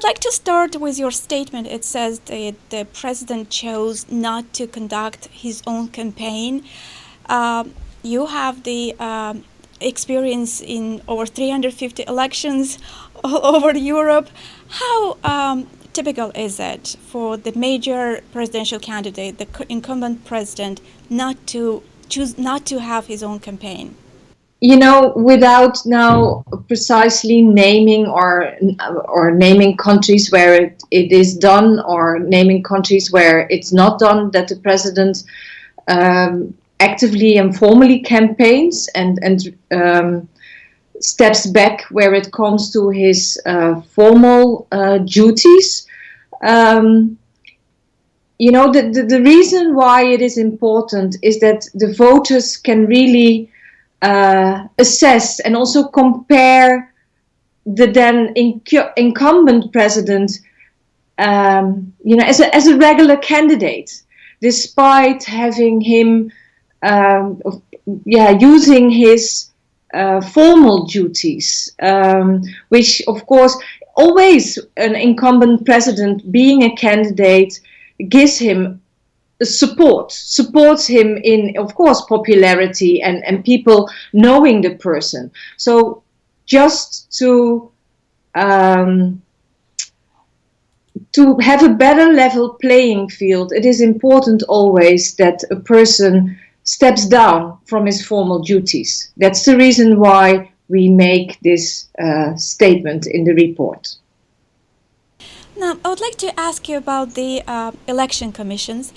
I'd like to start with your statement. It says that the president chose not to conduct his own campaign. You have the experience in over 350 elections all over Europe. How typical is it for the major presidential candidate, the incumbent president, not to choose not to have his own campaign? Without now precisely naming or naming countries where it is done, or naming countries where it's not done, that the president actively and formally campaigns and steps back where it comes to his formal duties. The reason why it is important is that the voters can really assess and also compare the then incumbent president, as a regular candidate, despite having him, using his formal duties, which of course always an incumbent president being a candidate gives him supports him in, of course, popularity and people knowing the person. So just to have a better level playing field, it is important always that a person steps down from his formal duties. That's the reason why we make this statement in the report. Now, I would like to ask you about the election commissions.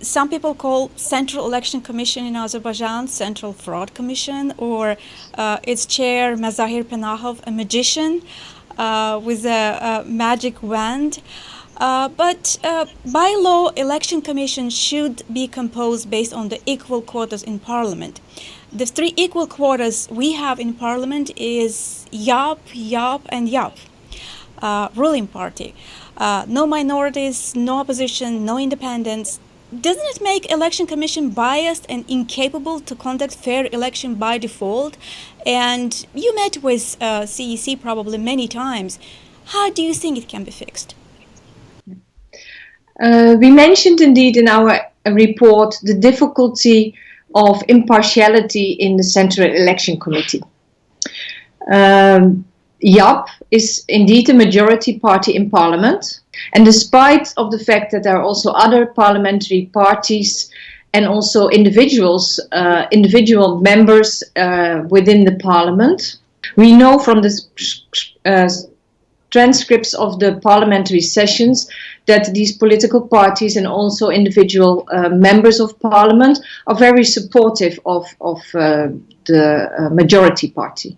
Some people call Central Election Commission in Azerbaijan Central Fraud Commission, or its chair, Mazahir Panahov, a magician with a magic wand. But by law, election commission should be composed based on the equal quotas in parliament. The three equal quotas we have in parliament is YAP, YAP, and YAP, ruling party. No minorities, no opposition, no independents. Doesn't it make election commission biased and incapable to conduct fair election by default? And you met with CEC probably many times. How do you think it can be fixed? We mentioned indeed in our report the difficulty of impartiality in the Central Election Committee. YAP is indeed a majority party in parliament, and despite of the fact that there are also other parliamentary parties and also individual members within the parliament, we know from the transcripts of the parliamentary sessions that these political parties and also individual members of parliament are very supportive of the majority party.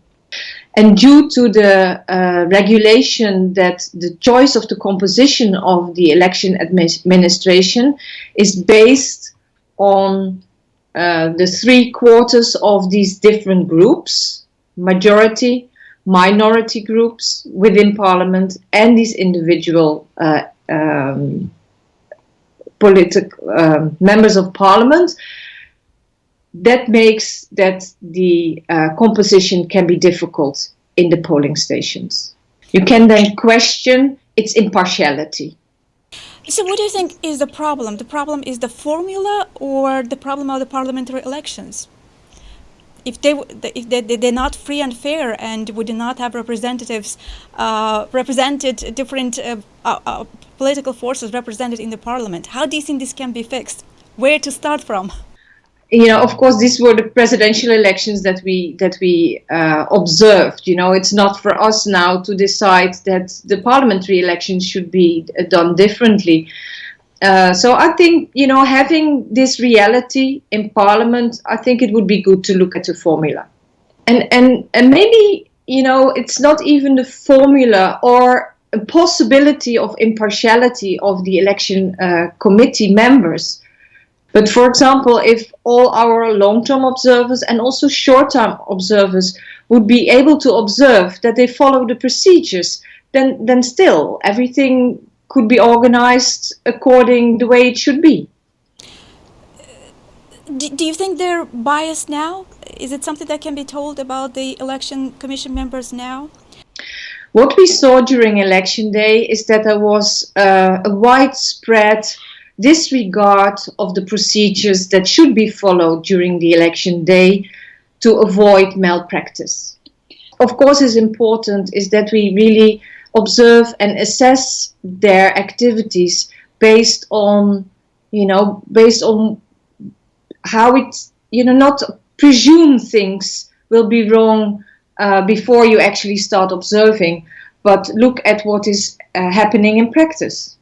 And due to the regulation that the choice of the composition of the election administration is based on the three quarters of these different groups, majority, minority groups within parliament, and these individual political members of parliament, that makes that the composition can be difficult in the polling stations. You can then question its impartiality. So what do you think is the problem? The problem is the formula, or the problem of the parliamentary elections? If they're not free and fair, and we do not have representatives represented, different political forces represented in the parliament, how do you think this can be fixed? Where to start from? Of course, these were the presidential elections that we observed. It's not for us now to decide that the parliamentary elections should be done differently. So I think, having this reality in parliament, I think it would be good to look at the formula. And maybe, it's not even the formula or a possibility of impartiality of the election committee members. But for example, if all our long-term observers and also short-term observers would be able to observe that they follow the procedures, then still everything could be organized according the way it should be. Do you think they're biased now? Is it something that can be told about the election commission members now? What we saw during election day is that there was a widespread disregard of the procedures that should be followed during the election day to avoid malpractice. Of course, it's important is that we really observe and assess their activities based on how it, not presume things will be wrong before you actually start observing, but look at what is happening in practice.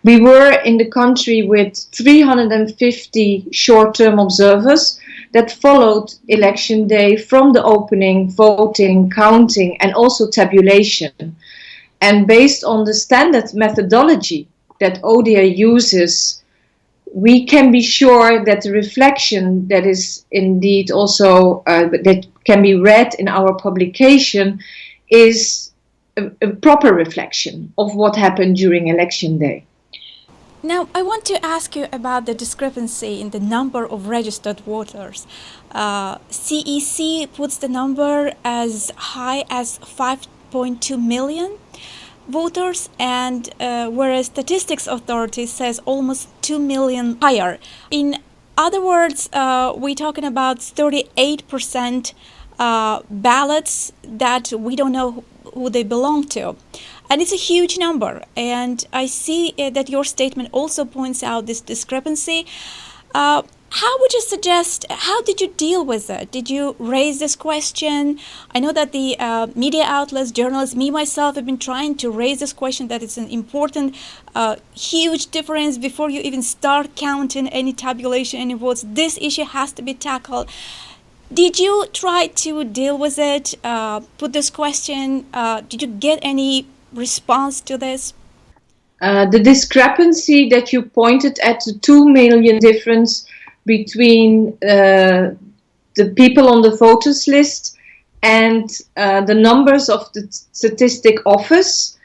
We were in the country with 350 short-term observers that followed election day from the opening, voting, counting, and also tabulation. And based on the standard methodology that ODIHR uses, we can be sure that the reflection that is indeed also that can be read in our publication is a proper reflection of what happened during election day. Now, I want to ask you about the discrepancy in the number of registered voters. CEC puts the number as high as 5.2 million voters, and whereas Statistics Authority says almost 2 million higher. In other words, we're talking about 38% ballots that we don't know who they belong to. And it's a huge number. And I see that your statement also points out this discrepancy. How would you suggest, how did you deal with it? Did you raise this question? I know that the media outlets, journalists, me, myself, have been trying to raise this question that it's an important, huge difference before you even start counting any tabulation, any votes. This issue has to be tackled. Did you try to deal with it, put this question? Did you get any response to this? The discrepancy that you pointed at, the 2 million difference between the people on the voters list and the numbers of the Statistic Office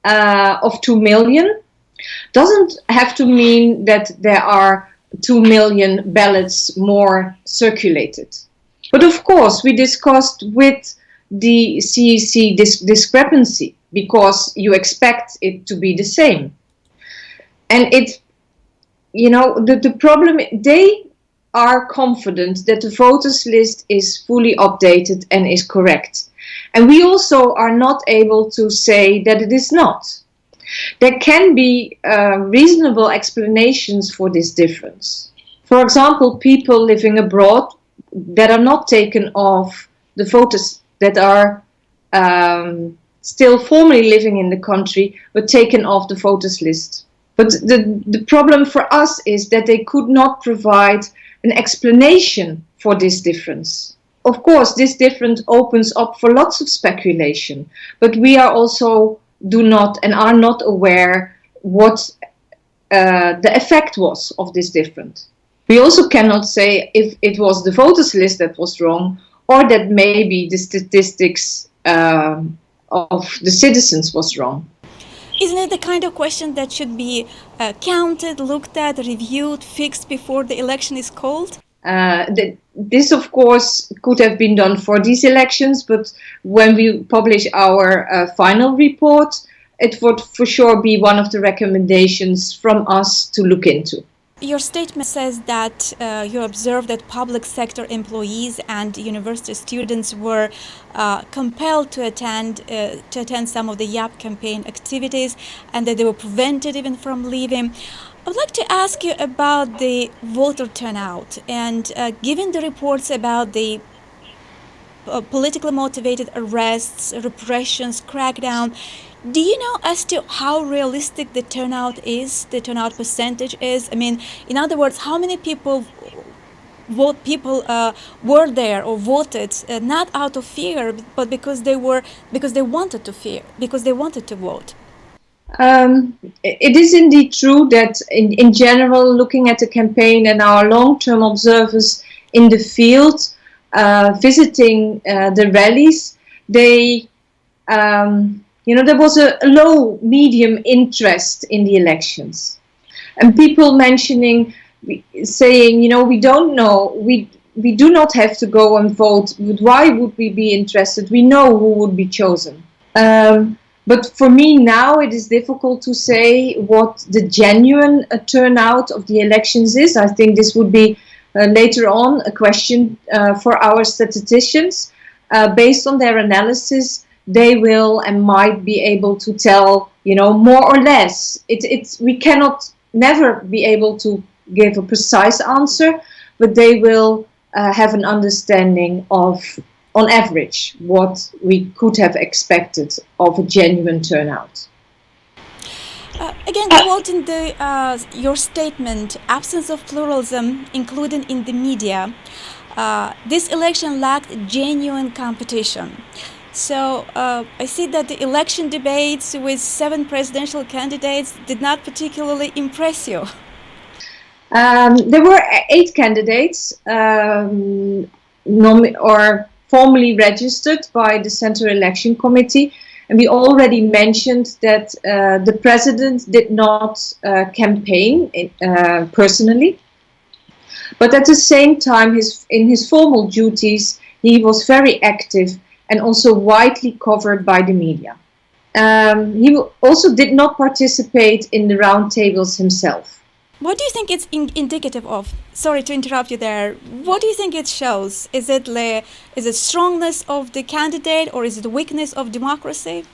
of 2 million doesn't have to mean that there are 2 million ballots more circulated. But of course, we discussed with the CEC this discrepancy because you expect it to be the same. And the problem, they are confident that the voters list is fully updated and is correct. And we also are not able to say that it is not. There can be reasonable explanations for this difference. For example, people living abroad that are not taken off the voters, that are still formally living in the country, but taken off the voters list. But the problem for us is that they could not provide an explanation for this difference. Of course, this difference opens up for lots of speculation, but we are also are not aware what the effect was of this difference. We also cannot say if it was the voters list that was wrong, or that maybe the statistics of the citizens was wrong. Isn't it the kind of question that should be counted, looked at, reviewed, fixed before the election is called? This, of course, could have been done for these elections, but when we publish our final report, it would for sure be one of the recommendations from us to look into. Your statement says that you observed that public sector employees and university students were compelled to attend some of the YAP campaign activities, and that they were prevented even from leaving. I would like to ask you about the voter turnout, and given the reports about the politically motivated arrests, repressions, crackdown, do you know as to how realistic the turnout is, the turnout percentage is? I mean, in other words, how many people were there or voted not out of fear, but because they wanted to vote? It is indeed true that in general, looking at the campaign and our long-term observers in the field, visiting the rallies, there was a low, medium interest in the elections. And people saying, we don't know, we do not have to go and vote, but why would we be interested? We know who would be chosen. But for me now, it is difficult to say what the genuine turnout of the elections is. I think this would be later on a question for our statisticians. Based on their analysis, they will and might be able to tell, more or less. We cannot never be able to give a precise answer, but they will have an understanding of, on average, what we could have expected of a genuine turnout. Again, quoting your statement, absence of pluralism, including in the media, this election lacked genuine competition. So I see that the election debates with 7 presidential candidates did not particularly impress you. There were 8 candidates formally registered by the Central Election Committee. And we already mentioned that the president did not campaign personally. But at the same time, in his formal duties, he was very active and also widely covered by the media. He also did not participate in the roundtables himself. What do you think it's indicative of? Sorry to interrupt you there. What do you think it shows? Is it strongness of the candidate, or is it the weakness of democracy?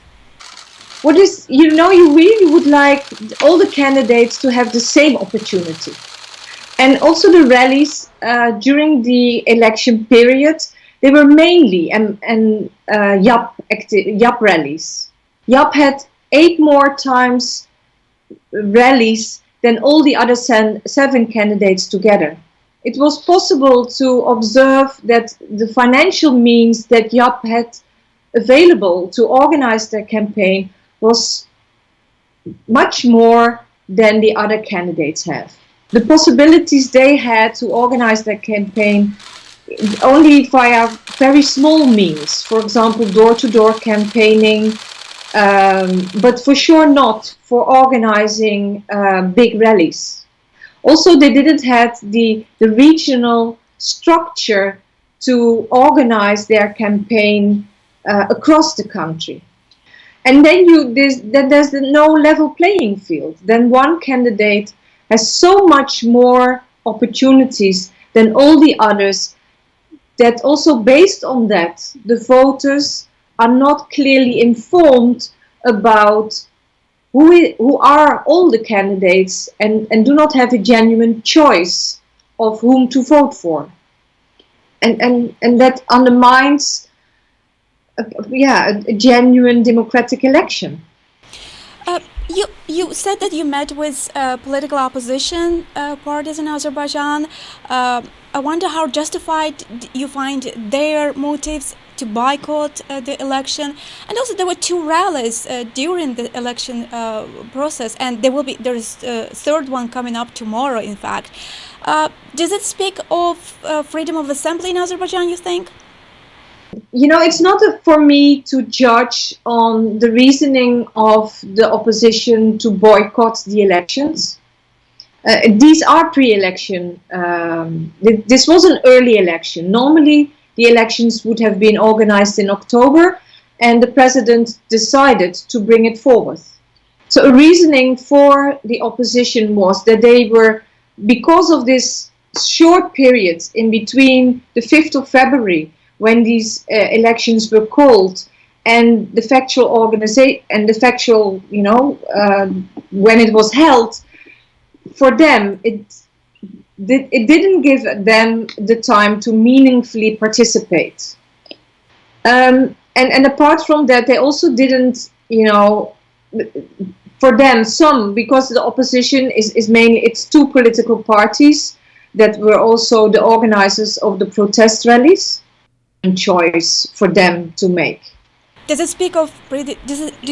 What is, you really would like all the candidates to have the same opportunity. And also the rallies during the election period, they were mainly YAP rallies. YAP had 8 more times rallies than all the other 7 candidates together. It was possible to observe that the financial means that YAP had available to organize their campaign was much more than the other candidates have. The possibilities they had to organize their campaign only via very small means, for example, door-to-door campaigning, but for sure not for organizing big rallies. Also, they didn't have the regional structure to organize their campaign across the country. And then there's no level playing field. Then one candidate has so much more opportunities than all the others, that also based on that, the voters are not clearly informed about who are all the candidates and do not have a genuine choice of whom to vote for. And that undermines a genuine democratic election. You said that you met with political opposition parties in Azerbaijan. I wonder how justified you find their motives to boycott the election. And also there were 2 rallies during the election process, and there is a 3rd one coming up tomorrow, in fact. Does it speak of freedom of assembly in Azerbaijan, you think? It's not for me to judge on the reasoning of the opposition to boycott the elections. These are pre-election. This was an early election. Normally, the elections would have been organized in October, and the president decided to bring it forward. So a reasoning for the opposition was that they were, because of this short period in between the 5th of February, when these elections were called, and the factual organization and the factual, when it was held, for them it didn't give them the time to meaningfully participate. And apart from that, they also didn't, for them, because the opposition is mainly, it's 2 political parties that were also the organizers of the protest rallies. Choice for them to make. Does it speak of, do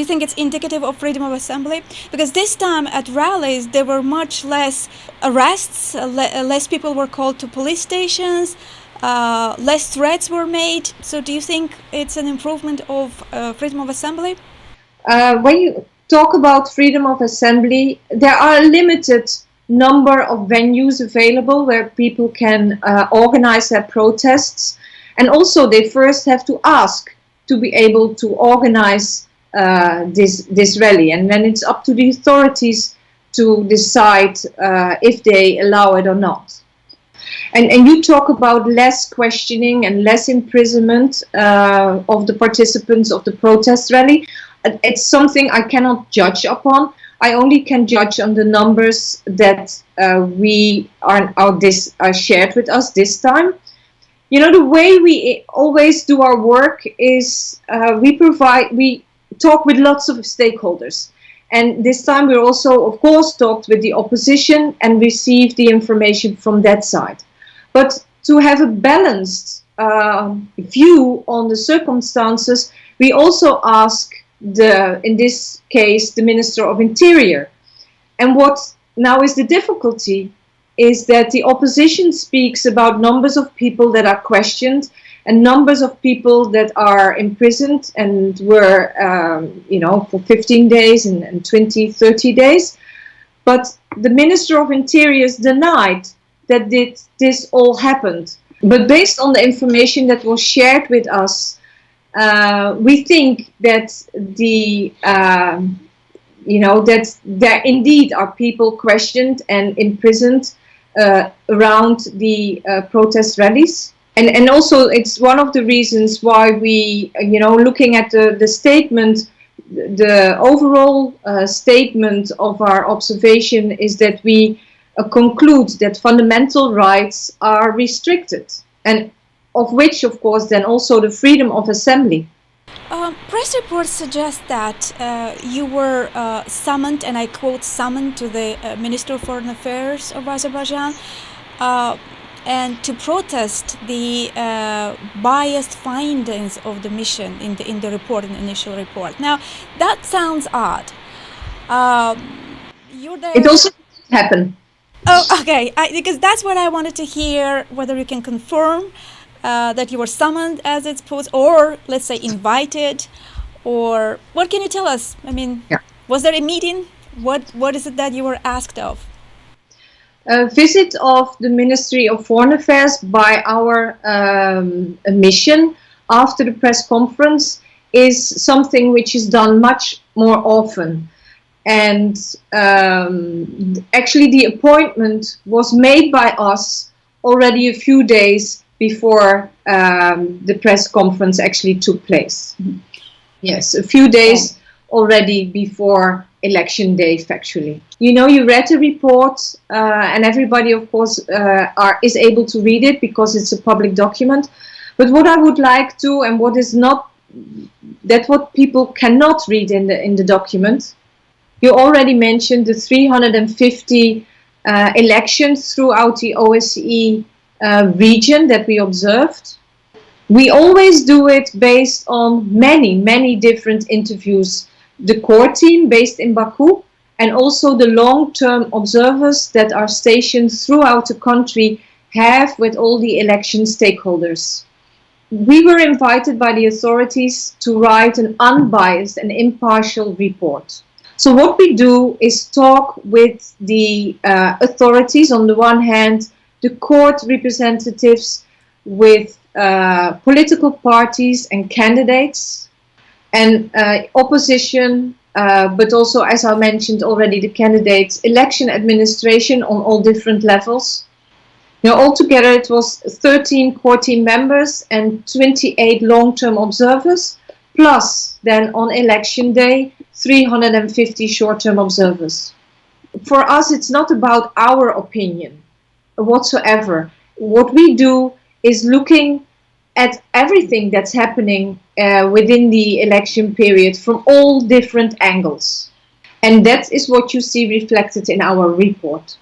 you think it's indicative of freedom of assembly? Because this time at rallies there were much less arrests, less people were called to police stations, less threats were made. So do you think it's an improvement of freedom of assembly? When you talk about freedom of assembly, there are a limited number of venues available where people can organize their protests. And also they first have to ask to be able to organize this rally, and then it's up to the authorities to decide if they allow it or not. And you talk about less questioning and less imprisonment of the participants of the protest rally. It's something I cannot judge upon. I only can judge on the numbers that are shared with us this time. You know, the way we always do our work is we talk with lots of stakeholders. And this time we also, of course, talked with the opposition and received the information from that side. But to have a balanced view on the circumstances, we also ask in this case, the Minister of Interior. And what now is the difficulty is that the opposition speaks about numbers of people that are questioned and numbers of people that are imprisoned and were, for 15 days and 20, 30 days. But the Minister of Interior denied that this all happened. But based on the information that was shared with us, we think that that there indeed are people questioned and imprisoned around the protest rallies. And also it's one of the reasons why we, looking at the statement, the overall statement of our observation is that we conclude that fundamental rights are restricted, and of which, of course, then also the freedom of assembly. Press reports suggest that you were summoned, and I quote, summoned to the Minister of Foreign Affairs of Azerbaijan and to protest the biased findings of the mission in the report, in the initial report. Now, that sounds odd. You're there. It also happened. Oh, okay. Because that's what I wanted to hear, whether you can confirm that you were summoned as it's posed, or let's say invited, or what can you tell us? I mean, Was there a meeting? What is it that you were asked of? A visit of the Ministry of Foreign Affairs by our mission after the press conference is something which is done much more often. And actually the appointment was made by us already a few days before the press conference actually took place. Yes, a few days already before election day, factually. You read the report and everybody, of course, is able to read it because it's a public document. But what I would like to, and what is not, that what people cannot read in the document. You already mentioned the 350 elections throughout the OSCE region that we observed. We always do it based on many, many different interviews. The core team based in Baku and also the long-term observers that are stationed throughout the country have with all the election stakeholders. We were invited by the authorities to write an unbiased and impartial report. So what we do is talk with the authorities, on the one hand, the court representatives, with political parties and candidates, and opposition, but also, as I mentioned already, the candidates, election administration on all different levels. Altogether it was 13 core team members and 28 long-term observers, plus then on election day, 350 short-term observers. For us, it's not about our opinion whatsoever. What we do is looking at everything that's happening within the election period from all different angles. And that is what you see reflected in our report.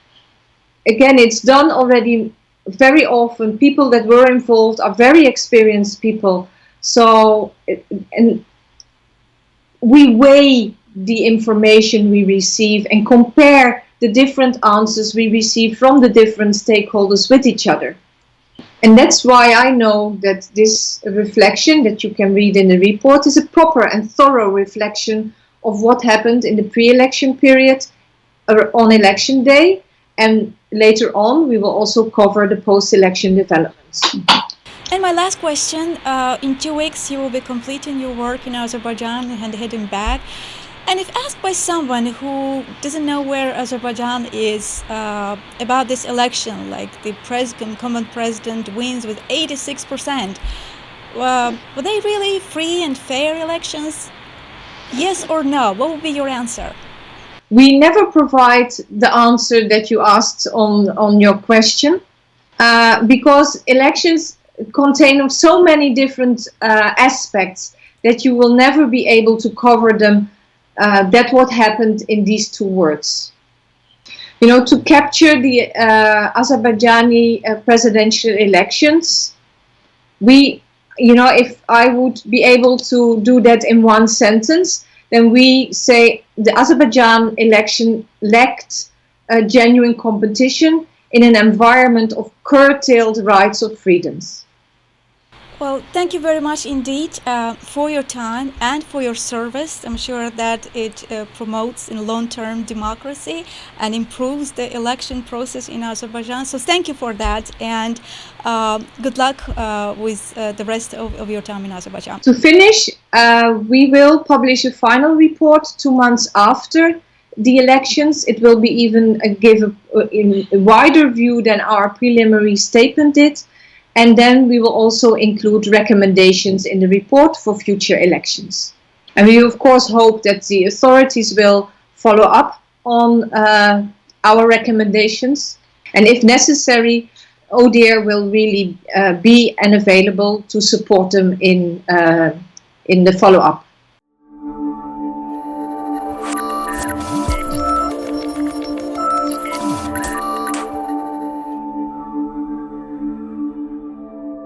Again, it's done already very often. People that were involved are very experienced people. So, and we weigh the information we receive and compare the different answers we receive from the different stakeholders with each other. And that's why I know that this reflection that you can read in the report is a proper and thorough reflection of what happened in the pre-election period on election day, and later on we will also cover the post-election developments. And my my last question, in 2 weeks you will be completing your work in Azerbaijan and heading back. And if asked by someone who doesn't know where Azerbaijan is about this election, like the incumbent president wins with 86%, were they really free and fair elections? Yes or no? What would be your answer? We never provide the answer that you asked on your question because elections contain of so many different aspects that you will never be able to cover them. That's what happened in these 2 words. You know, to capture the Azerbaijani presidential elections, if I would be able to do that in 1 sentence, then we say the Azerbaijan election lacked a genuine competition in an environment of curtailed rights or freedoms. Well, thank you very much indeed for your time and for your service. I'm sure that it promotes in long-term democracy and improves the election process in Azerbaijan. So thank you for that, and good luck with the rest of your time in Azerbaijan. To finish, we will publish a final report 2 months after the elections. It will be even give a wider view than our preliminary statement did. And then we will also include recommendations in the report for future elections. And we of course hope that the authorities will follow up on our recommendations. And if necessary, ODIHR will really be available to support them in the follow-up.